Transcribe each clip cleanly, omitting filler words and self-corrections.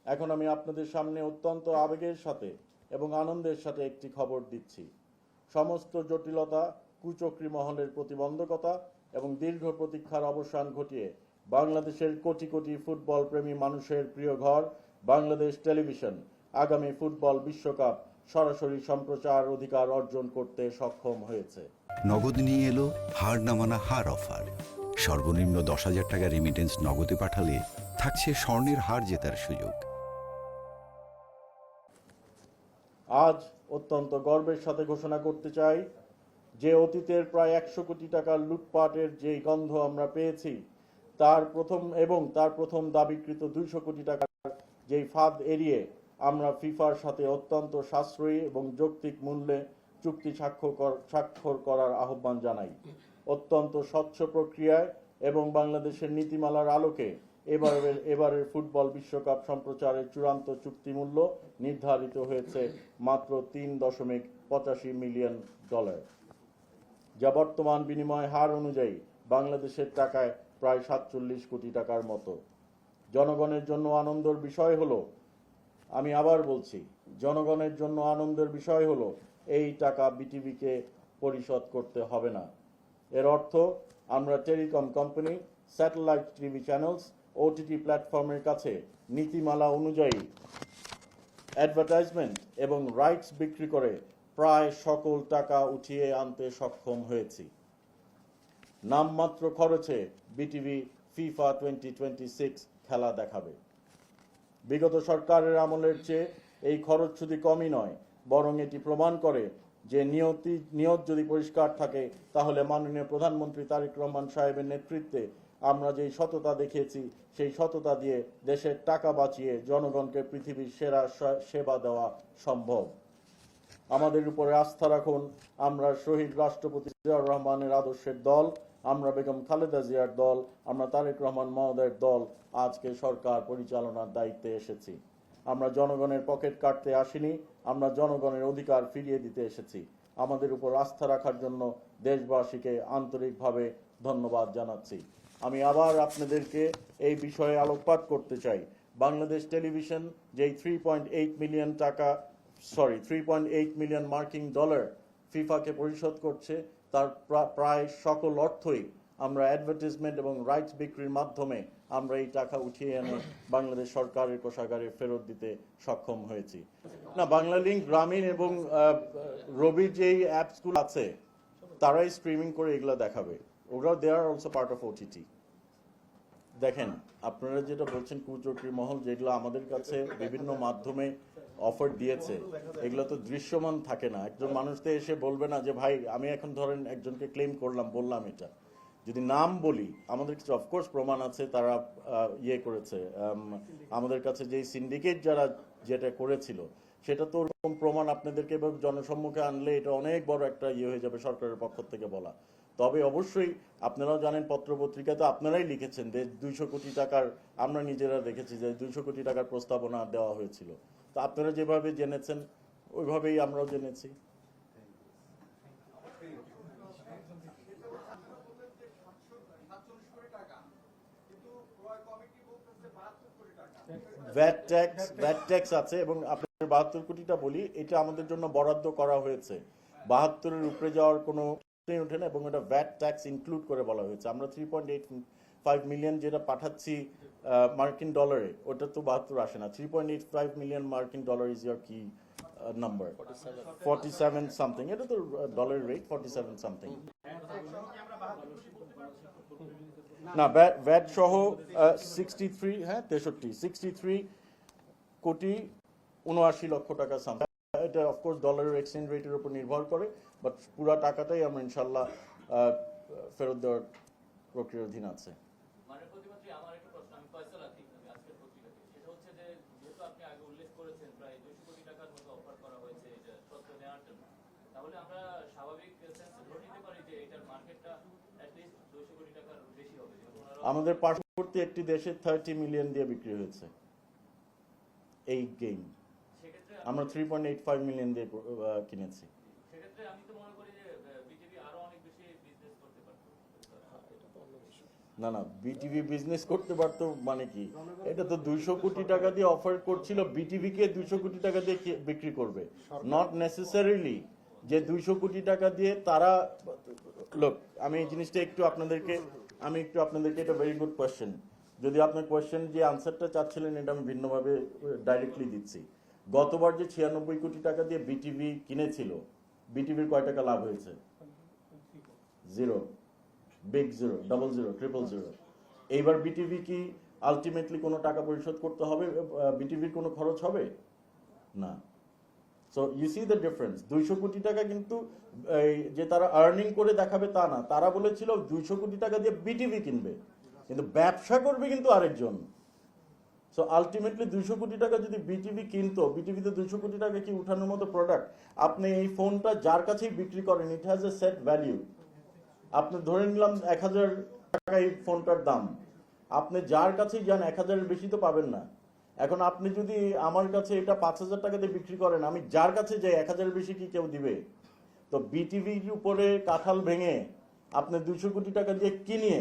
এখন আমি আপনাদের সামনে অত্যন্ত আবেগের সাথে এবং আনন্দের সাথে একটি খবর দিচ্ছি। সমস্ত জটিলতা, কুচক্রী মহলের প্রতিবন্ধকতা এবং দীর্ঘ প্রতীক্ষার অবসান ঘটিয়ে বাংলাদেশের কোটি কোটি ফুটবল প্রেমী মানুষের প্রিয় ঘর বাংলাদেশ টেলিভিশন আগামী ফুটবল বিশ্বকাপ সরাসরি সম্প্রচার অধিকার অর্জন করতে সক্ষম হয়েছে। নগদ নিয়ে এলো হার না মানা হার অফার। সর্বনিম্ন 10,000 টাকা রেমিটেন্স নগদে পাঠালে থাকছে স্বর্ণের হার জেতার সুযোগ। আজ অত্যন্ত গর্বের সাথে ঘোষণা করতে চাই যে অতীতের প্রায় 100 কোটি টাকার লুটপাটের যে গন্ধ আমরা পেয়েছি তার প্রথম দাবিকৃত 200 কোটি টাকার যেই ফাঁদ এড়িয়ে আমরা ফিফার সাথে অত্যন্ত সাশ্রয়ী এবং যৌক্তিক মূল্যে চুক্তি স্বাক্ষর করার আহ্বান জানাই। অত্যন্ত স্বচ্ছ প্রক্রিয়ায় এবং বাংলাদেশের নীতিমালার আলোকে এবারের ফুটবল বিশ্বকাপ সম্প্রচারের চূড়ান্ত চুক্তি মূল্য নির্ধারিত হয়েছে মাত্র $3.85 মিলিয়ন, যা বর্তমান বিনিময় হার অনুযায়ী বাংলাদেশের টাকায় প্রায় 47 কোটি টাকার মতো। জনগণের জন্য আনন্দের বিষয় হলো, আমি আবার বলছি, জনগণের জন্য আনন্দের বিষয় হলো এই টাকা বিটিভিকে পরিশোধ করতে হবে না। এর অর্থ আমরা telecom company, satellite TV channels, OTT প্ল্যাটফর্মের কাছে নীতিমালা অনুযায়ী অ্যাডভার্টাইজমেন্ট এবং রাইটস বিক্রি করে প্রায় সকল টাকা উঠিয়ে আনতে সক্ষম হয়েছি। নামমাত্র খরচে বিটিভি ফিফা 2026 খেলা দেখাবে। বিগত সরকারের আমলের চেয়ে এই খরচ শুধু কমই নয়, বরং এটি প্রমাণ করে যে নিয়ত যদি পরিষ্কার থাকে তাহলে মাননীয় প্রধানমন্ত্রী তারেক রহমান সাহেবের নেতৃত্বে আমরা যেই সততা দেখিয়েছি সেই সততা দিয়ে দেশের টাকা বাঁচিয়ে জনগণকে পৃথিবীর সেরা সেবা দেওয়া সম্ভব। আমাদের উপরে আস্থা রাখুন। আমরা শহীদ রাষ্ট্রপতি জিয়াউর রহমানের আদর্শের দল, আমরা বেগম খালেদা জিয়ার দল, আমরা তারেক রহমান মহোদয়ের দল আজকে সরকার পরিচালনার দায়িত্বে এসেছি। আমরা জনগণের পকেট কাটতে আসিনি, আমরা জনগণের অধিকার ফিরিয়ে দিতে এসেছি। আমাদের উপর আস্থা রাখার জন্য দেশবাসীকে আন্তরিকভাবে ধন্যবাদ জানাচ্ছি। আমি আবার আপনাদেরকে এই বিষয়ে আলোকপাত করতে চাই। বাংলাদেশ টেলিভিশন যেই 3.8 মিলিয়ন মার্কিন ডলার ফিফাকে পরিশোধ করছে তার প্রায় সকল অর্থই আমরা অ্যাডভার্টাইজমেন্ট এবং রাইটস বিক্রির মাধ্যমে আমরা এই টাকা উঠিয়ে এনে বাংলাদেশ সরকারের কোষাগারে ফেরত দিতে সক্ষম হয়েছি। না, বাংলালিংক, গ্রামীণ এবং রবির যেই অ্যাপসগুলো আছে তারাই স্ট্রিমিং করে এগুলো দেখাবে। ওরা they are also part of OTT. দেখেন, আপনারা যেটা বলছেন কুচক্রী মহল যেগুলো আমাদের কাছে বিভিন্ন মাধ্যমে অফার দিয়েছে, এগুলো তো দৃশ্যমান থাকে না। একজন মানুষ তো এসে বলবে না যে ভাই আমি এখন ধরেন একজনকে ক্লেম বললাম এটা যদি নাম বলি, আমাদের কাছে অফকোর্স প্রমাণ আছে তারা ইয়ে করেছে। আমাদের কাছে যেই সিন্ডিকেট যারা যেটা করেছিল সেটা তো ওরকম প্রমাণ আপনাদেরকে জনসম্মুখে আনলে এটা অনেক বড় একটা ইয়ে হয়ে যাবে সরকারের পক্ষ থেকে বলা। তবে অবশ্যই আপনারাও জানেন, পত্রপত্রিকায় তো আপনারাই লিখেছেন যে 200 কোটি টাকার, আমরা নিজেরা দেখেছি যে 200 কোটি টাকার প্রস্তাবনা দেওয়া হয়েছিল। তো আপনারা যেভাবে জেনেছেন ওইভাবেই আমরাও জেনেছি। ভ্যাট ট্যাক্স আছে এবং আপনার 72 কোটিটা বলি, এটা আমাদের জন্য বরাদ্দ করা হয়েছে। 72-এর উপরে যাওয়ার কোনো ওঠে না এবং এটা ভ্যাট ট্যাক্স ইনক্লুড করে বলা হয়েছে। আমরা 3.85 মিলিয়ন যেটা পাঠাচ্ছি মার্কিন ডলারে, ওটা তো 72 আসে না। 3.85 মিলিয়ন মার্কিন ডলার ইজ ইয়োর কি নাম্বার, 47 সামথিং। এটা তো ডলারের রেট 47 সামথিং। না, ভ্যাট সহ 63 কোটি 79 লক্ষ টাকা সামথিং। এটা অফকোর্স ডলারের এক্সচেঞ্জ রেটের উপর নির্ভর করে, বাট পুরা টাকাটাই আমরা ইনশাল্লাহ ফেরত দেওয়ার প্রক্রিয়ার অধীন আছে। আমাদের পার্শ্ববর্তী একটি দেশে 30 মিলিয়ন দিয়ে বিক্রি হয়েছে এই গেম। আমরা 3.85 মিলিয়ন দিয়ে কিনেছি। না না, বিটিভি বিজনেস করতে পারতো মানে কি, এটা তো 200 কোটি টাকা দিয়ে অফার করছিল, বিটিভি কে 200 কোটি টাকা দিয়ে বিক্রি করবে, নট নেসেসারিলি যে 200 কোটি টাকা দিয়ে তারা। লোক, আমি এই জিনিসটা একটু আপনাদেরকে এটা ভেরি গুড কোয়েশ্চেন, যদি আপনার কোয়েশ্চেন যে আনসারটা চাচ্ছিলেন এটা আমি ভিন্নভাবে ডাইরেক্টলি দিচ্ছি। গতবার যে 96 কোটি টাকা দিয়ে বিটিভি কিনেছিল, বিটিভির কয় টাকা লাভ হয়েছে? Zero, big zero, double zero, triple zero. এইবার বিটিভি কি আলটিমেটলি কোনো টাকা পরিশোধ করতে হবে? বিটিভির কোনো খরচ হবে না। So you see the difference. 200 crore টাকা কিন্তু যে তারা আর্নিং করে দেখাবে তা না, তারা বলেছিল 200 কোটি টাকা দিয়ে বিটিভি কিনবে, কিন্তু ব্যবসা করবে কিন্তু আরেকজন। সো আলটিমেটলি 200 কোটি টাকা যদি বিটিভি কিনতো, বিটিভিতে 200 কোটি টাকা কি উঠানোর মতো প্রোডাক্ট? আপনি এই ফোনটা যার কাছেই বিক্রি করেন, it has a set value. আপনি ধরে নিলাম 1000 টাকা এই ফোনটার দাম, আপনি যার কাছেই যান 1000-এর বেশি তো পাবেন না। এখন আপনি যদি আমার কাছে এটা 5000 টাকা দিয়ে বিক্রি করেন, আমি যার কাছে যাই 1000-এর বেশি কি কেউ দিবে? তো বিটিভির উপরে কাঁঠাল ভেঙে আপনি 200 কোটি টাকা দিয়ে কিনিয়ে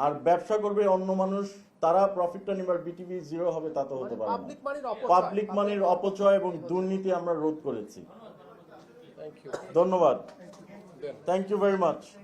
আর ব্যবসা করবে অন্য মানুষ, তারা প্রফিটটা নেবার, বিটিভি জিরো হবে তা তো হতে পারে না। পাবলিক মানির অপচয় এবং দুর্নীতি আমরা রোধ করেছি। ধন্যবাদ, থ্যাংক ইউ ভেরি মাচ।